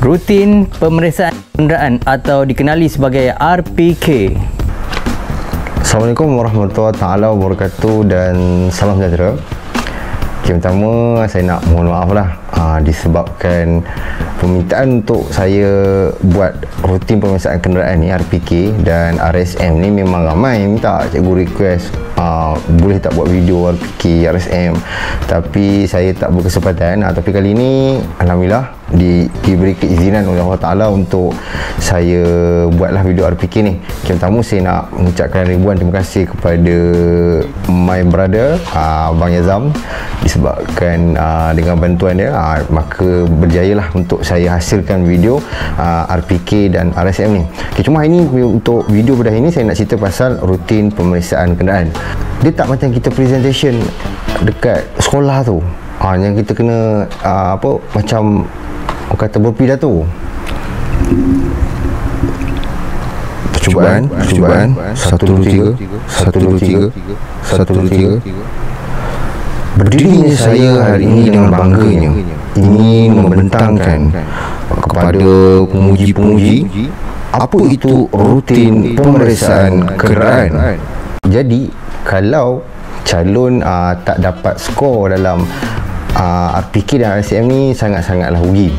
Rutin pemeriksaan kenderaan atau dikenali sebagai RPK. Assalamualaikum warahmatullahi wabarakatuh dan salam sejahtera. Pertama saya nak mohon maaf lah disebabkan permintaan untuk saya buat rutin pemeriksaan kenderaan ni RPK dan RSM ni memang ramai minta, cikgu request boleh tak buat video RPK, RSM, tapi saya tak berkesempatan. Tapi kali ni alhamdulillah diberi keizinan oleh Allah Ta'ala untuk saya buatlah video RPK ni. Pertama saya nak mengucapkan ribuan terima kasih kepada my brother Abang Yazam, disebabkan dengan bantuan dia maka berjayalah untuk saya hasilkan video RPK dan RSM ni. Cuma hari ni untuk video pada hari ni saya nak cerita pasal rutin pemeriksaan kenderaan. Dia tak macam kita presentation dekat sekolah tu, yang kita kena macam orang kata berpidato. Percubaan 1, 2, 3 Berdirinya saya hari ini dengan bangganya ingin membentangkan kepada pemuji-pemuji apa itu rutin pemeriksaan kenderaan. Jadi kalau calon tak dapat skor dalam RPK dan RSM ni sangat-sangatlah rugi.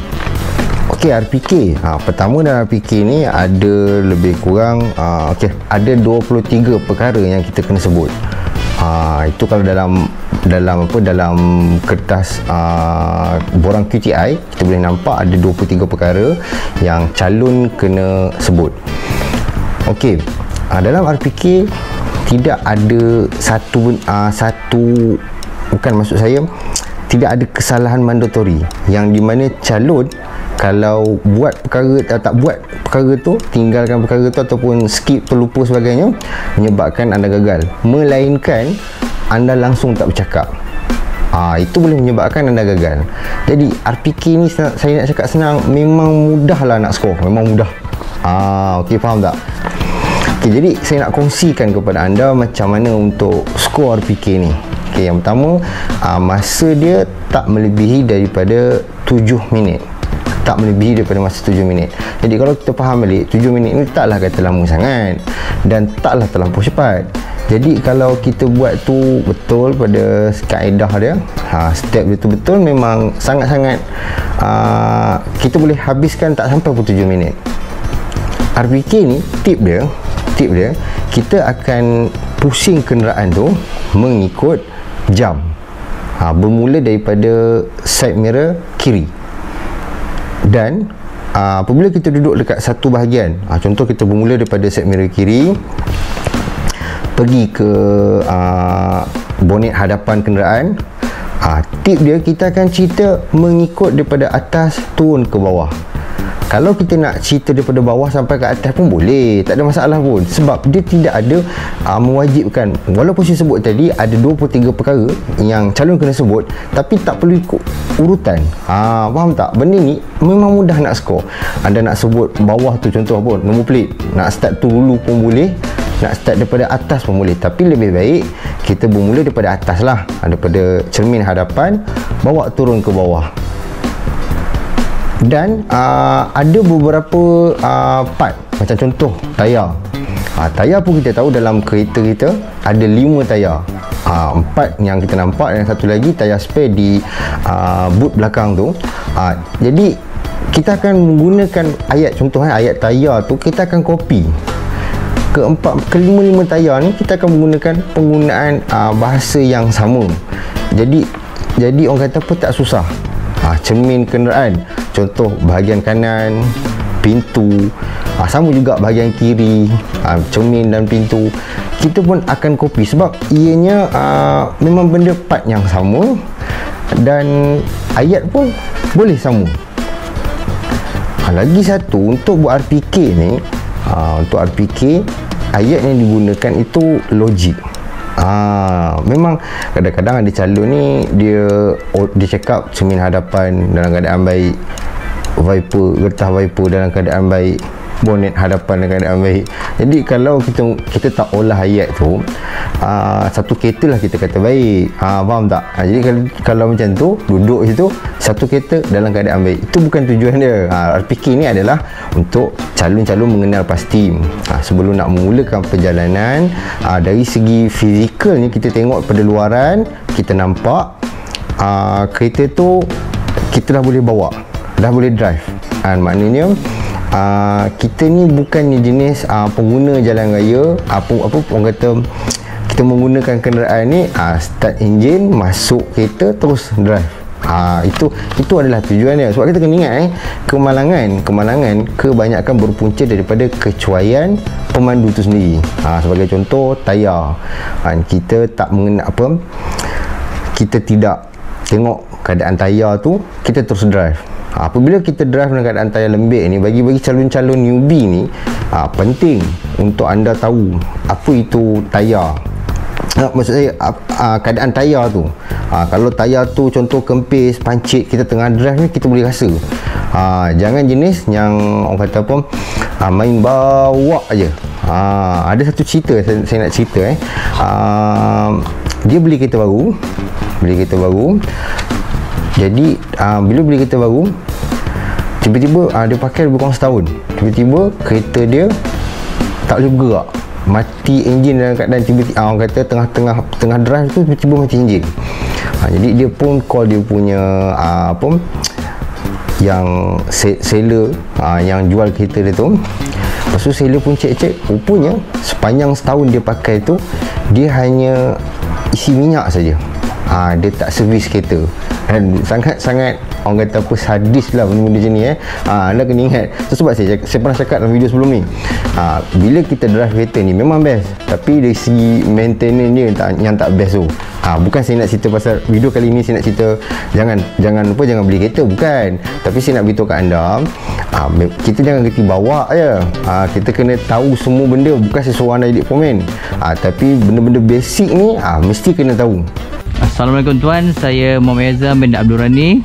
Okey, RPK pertama dalam RPK ni ada lebih kurang ada 23 perkara yang kita kena sebut. Itu kalau dalam kertas borang QTI kita boleh nampak ada 23 perkara yang calon kena sebut. Okey, dalam RPK tidak ada satu bukan maksud saya tidak ada kesalahan mandatori yang di mana calon kalau buat perkara tak buat perkara tu, tinggalkan perkara tu ataupun skip, terlupa sebagainya, menyebabkan anda gagal, melainkan anda langsung tak bercakap. Itu boleh menyebabkan anda gagal. Jadi RPK ni saya nak cakap senang, memang mudah lah nak skor, memang mudah. Okey, faham tak? Okay, jadi saya nak kongsikan kepada anda macam mana untuk skor RPK ni. Okay, yang pertama, masa dia tak melebihi daripada 7 minit. Tak melebihi daripada masa 7 minit. Jadi kalau kita faham balik, 7 minit ni taklah kata lama sangat dan taklah terlampau cepat. Jadi kalau kita buat tu betul pada kaedah dia, step dia tu betul, memang sangat-sangat kita boleh habiskan tak sampai pun 7 minit. RPK ni tip dia kita akan pusing kenderaan tu mengikut jam, bermula daripada side mirror kiri. Dan apabila kita duduk dekat satu bahagian, contoh kita bermula daripada side mirror kiri, pergi ke bonet hadapan kenderaan, tip dia kita akan cerita mengikut daripada atas turun ke bawah. Kalau kita nak cerita daripada bawah sampai ke atas pun boleh, tak ada masalah pun, sebab dia tidak ada mewajibkan. Walaupun saya sebut tadi ada 23 perkara yang calon kena sebut, tapi tak perlu ikut urutan. Faham tak? Benda ni memang mudah nak skor. Anda nak sebut bawah tu, contoh apa, nombor plate, nak start tu dulu pun boleh, nak start daripada atas pun boleh, tapi lebih baik kita bermula daripada atas lah, daripada cermin hadapan, bawa turun ke bawah. Dan ada beberapa part, macam contoh tayar. Tayar pun kita tahu dalam kereta kita ada 5 tayar, 4 yang kita nampak dan satu lagi tayar spare di boot belakang tu. Jadi kita akan menggunakan ayat, contohnya ayat tayar tu kita akan copy kelima tayar ni, kita akan menggunakan penggunaan bahasa yang sama. Jadi orang kata apa, tak susah. Cermin kenderaan, contoh bahagian kanan pintu, sama juga bahagian kiri, cermin dan pintu, kita pun akan copy sebab ianya memang benda part yang sama dan ayat pun boleh sama. Lagi satu, untuk buat RPK ni, untuk RPK ayat yang digunakan itu logik. Memang kadang-kadang ada calon ni dia cakap cermin hadapan dalam keadaan baik, getah wiper dalam keadaan baik, bonet hadapan dalam keadaan baik. Jadi kalau kita tak olah ayat tu, satu kereta lah kita kata baik, faham tak? Jadi kalau macam tu, duduk situ satu kereta dalam keadaan baik, itu bukan tujuan dia. RPK ni adalah untuk calon-calon mengenal pasti. Sebelum nak memulakan perjalanan, dari segi fizikal ni kita tengok pada luaran, kita nampak kereta tu kita dah boleh bawa, dah boleh drive. Maknanya kita ni bukannya jenis pengguna jalan raya, apa orang kata kita menggunakan kenderaan ni start enjin, masuk kereta terus drive. Itu adalah tujuannya. Sebab kita kena ingat kemalangan kebanyakan berpunca daripada kecuaian pemandu tu sendiri. Sebagai contoh, tayar. Kita tak mengenal kita tidak tengok keadaan tayar tu, kita terus drive. Apabila kita drive dalam keadaan tayar lembik ni, bagi calon-calon newbie ni, penting untuk anda tahu apa itu tayar. Maksud saya keadaan tayar tu. Kalau tayar tu contoh kempis, pancit, kita tengah drive ni kita boleh rasa. Jangan jenis yang orang kata main bawa aje. Ada satu cerita saya nak cerita dia beli kereta baru. Jadi bila beli kereta baru, tiba-tiba dia pakai lebih kurang setahun. Tiba-tiba kereta dia tak boleh bergerak, mati enjin dalam keadaan tiba-tiba orang kata tengah drive tu tiba-tiba mati enjin. Jadi dia pun call dia punya yang seller yang jual kereta dia tu. Lepas tu seller pun cek-cek, rupanya sepanjang setahun dia pakai tu, dia hanya isi minyak saja. Dia tak servis kereta. Dan sangat-sangat orang kata sadis lah benda-benda macam ni. Anda kena ingat. Sebab saya pernah cakap dalam video sebelum ni, bila kita drive kereta ni memang best, tapi dari segi maintenance dia yang tak best tu. Bukan saya nak cerita pasal video kali ni, saya nak cerita jangan beli kereta, bukan. Tapi saya nak beritahu kat anda, kita jangan kerti bawa je. Kita kena tahu semua benda. Bukan saya suruh anda edit komen, tapi benda-benda basic ni mesti kena tahu. Assalamualaikum tuan, saya Muhammad Azam bin Abdul Rani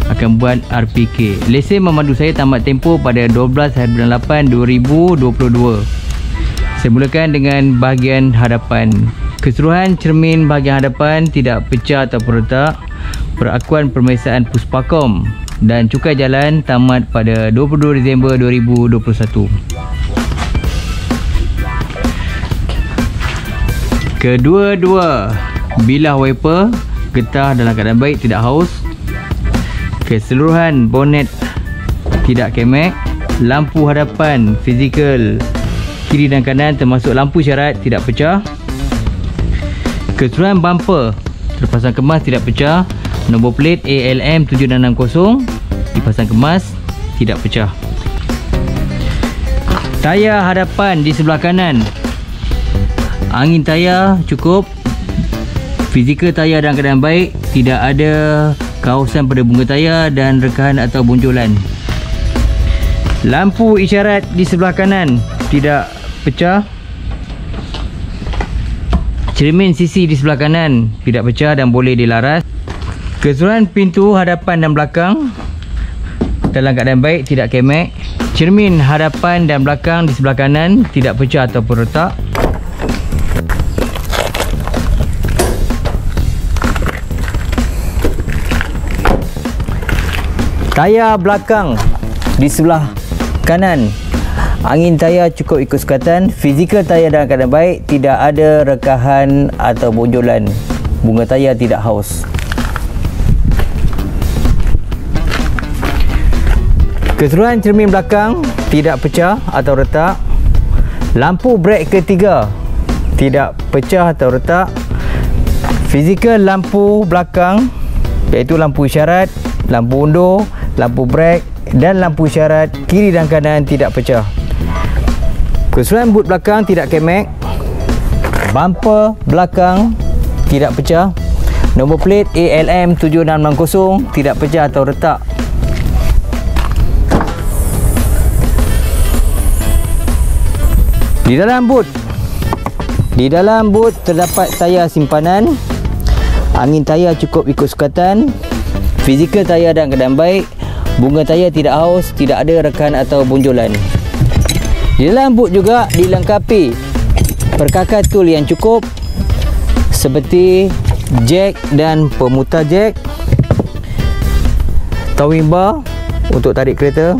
akan buat RPK. Lesen memandu saya tamat tempoh pada 12 hari bulan 8 2022. Saya mulakan dengan bahagian hadapan. Keseluruhan cermin bahagian hadapan tidak pecah ataupun retak. Perakuan pemeriksaan Puspakom dan cukai jalan tamat pada 22 Disember 2021. Kedua-dua bilah wiper getah dalam keadaan baik, tidak haus. Keseluruhan bonet tidak kemek. Lampu hadapan fizikal kiri dan kanan termasuk lampu isyarat tidak pecah. Keseluruhan bumper terpasang kemas, tidak pecah. Nombor plate ALM 7660 dipasang kemas, tidak pecah. Tayar hadapan di sebelah kanan, angin tayar cukup. Fizikal tayar dalam keadaan baik, tidak ada kawasan pada bunga tayar dan rekahan atau bonjolan. Lampu isyarat di sebelah kanan tidak pecah. Cermin sisi di sebelah kanan tidak pecah dan boleh dilaras. Keseluruhan pintu hadapan dan belakang dalam keadaan baik, tidak kemek. Cermin hadapan dan belakang di sebelah kanan tidak pecah ataupun retak. Tayar belakang di sebelah kanan, angin tayar cukup ikut sukatan. Fizikal tayar dalam keadaan baik, tidak ada rekahan atau bonjolan. Bunga tayar tidak haus. Keseluruhan cermin belakang tidak pecah atau retak. Lampu brek ketiga tidak pecah atau retak. Fizikal lampu belakang iaitu lampu isyarat, lampu undur, lampu brek dan lampu isyarat kiri dan kanan tidak pecah. Keseluruhan boot belakang tidak kemek. Bumper belakang tidak pecah. Nombor plate ALM 7660 tidak pecah atau retak. Di dalam boot terdapat tayar simpanan. Angin tayar cukup ikut sukatan. Fizikal tayar dalam keadaan baik. Bunga tayar tidak haus, tidak ada rekahan atau bonjolan. Di dalam boot juga dilengkapi perkakas tool yang cukup seperti jack dan pemutar jack, towing bar untuk tarik kereta,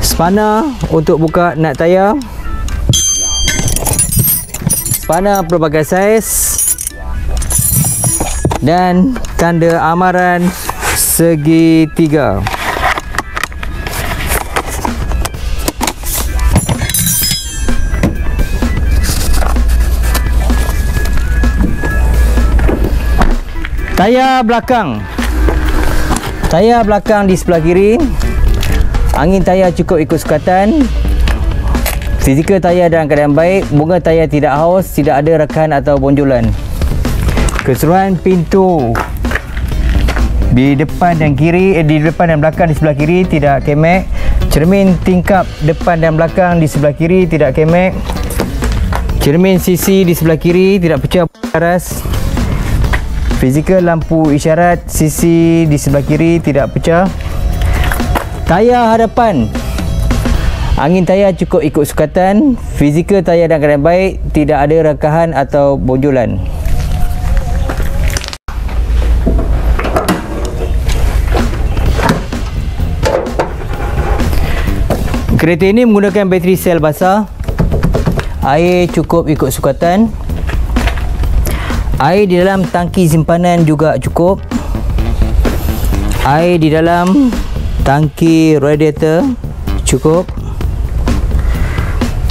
spanner untuk buka nut tayar, spanner pelbagai saiz, dan tanda amaran segitiga. Tayar belakang. Tayar belakang di sebelah kiri. Angin tayar cukup ikut sukatan. Fizikal tayar dalam keadaan baik. Bunga tayar tidak haus, tidak ada rekahan atau bonjolan. Keseluruhan pintu di depan dan kiri, di depan dan belakang di sebelah kiri tidak kemek. Cermin tingkap depan dan belakang di sebelah kiri tidak kemek. Cermin sisi di sebelah kiri tidak pecah paras. Fizikal lampu isyarat sisi di sebelah kiri tidak pecah. Tayar hadapan. Angin tayar cukup ikut sukatan. Fizikal tayar dalam keadaan baik, tidak ada rekahan atau bonjolan. Kereta ini menggunakan bateri sel basah. Air cukup ikut sukatan. Air di dalam tangki simpanan juga cukup. Air di dalam tangki radiator cukup.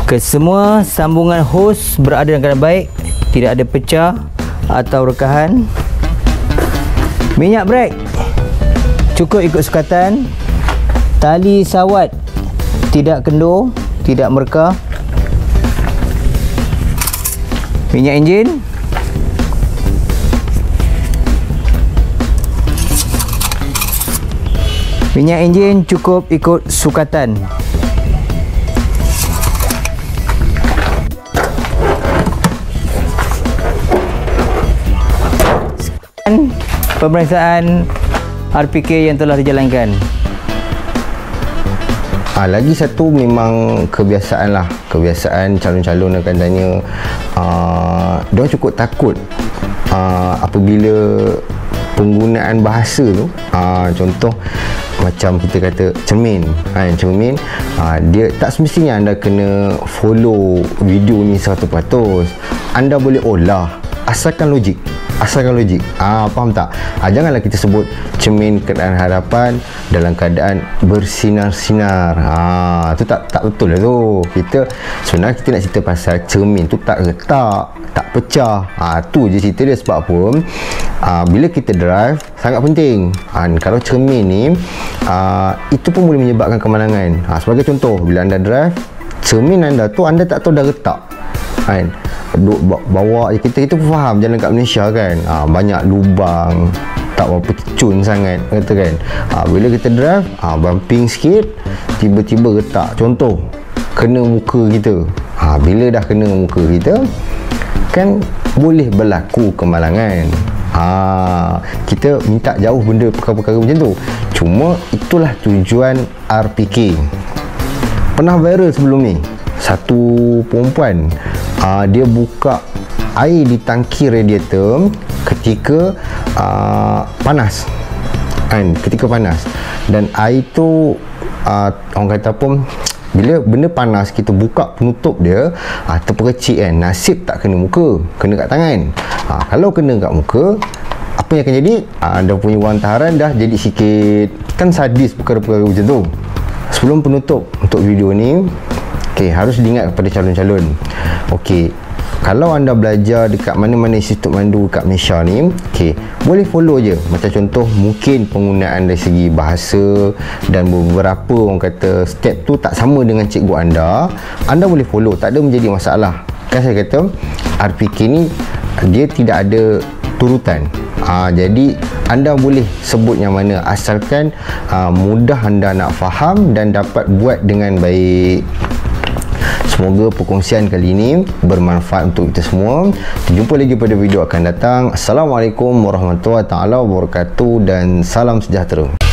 Kesemua sambungan hos berada dalam keadaan baik, tidak ada pecah atau rekahan. Minyak brek cukup ikut sukatan. Tali sawat tidak kendur, tidak merekah. Minyak enjin. Minyak enjin cukup ikut sukatan. Sekian pemeriksaan RPK yang telah dijalankan. Lagi satu memang kebiasaan lah. Kebiasaan calon-calon akan tanya, diorang cukup takut apabila penggunaan bahasa tu, contoh macam kita kata cermin, cermin, dia tak semestinya anda kena follow video ni 100%. Anda boleh olah asalkan logik. Faham tak? Janganlah kita sebut cermin keadaan hadapan dalam keadaan bersinar-sinar. Tu tak betul lah tu. Sebenarnya kita nak cerita pasal cermin tu tak retak, tak pecah. Tu je cerita dia. Sebab apa? Bila kita drive sangat penting. Kalau cermin ni itu pun boleh menyebabkan kemalangan. Sebagai contoh, bila anda drive, cermin anda tu anda tak tahu dah retak. Duk bawa je, kita pun faham jalan kat Malaysia kan, banyak lubang, tak berapa cun sangat kata kan. Bila kita drive, bumping sikit, tiba-tiba retak, contoh kena muka kita. Bila dah kena muka kita kan boleh berlaku kemalangan. Kita minta jauh benda perkara-perkara macam tu. Cuma itulah tujuan RPK. Pernah viral sebelum ni, satu perempuan dia buka air di tangki radiator ketika panas kan, ketika panas, dan air tu orang kata pun bila benda panas kita buka penutup dia, terpercik kan, nasib tak kena muka, kena kat tangan. Kalau kena kat muka, apa yang akan jadi? Anda punya wang taharan dah jadi sikit. Kan sadis perkara-perkara macam tu. Sebelum penutup untuk video ni, harus diingat kepada calon-calon. Kalau anda belajar dekat mana-mana institut mandu kat Malaysia ni, boleh follow je. Macam contoh, mungkin penggunaan dari segi bahasa dan beberapa orang kata step tu tak sama dengan cikgu anda boleh follow, tak ada menjadi masalah. Kan saya kata RPK ni dia tidak ada turutan. Jadi anda boleh sebut yang mana asalkan mudah anda nak faham dan dapat buat dengan baik. Semoga perkongsian kali ini bermanfaat untuk kita semua. Kita jumpa lagi pada video akan datang. Assalamualaikum warahmatullahi wabarakatuh dan salam sejahtera.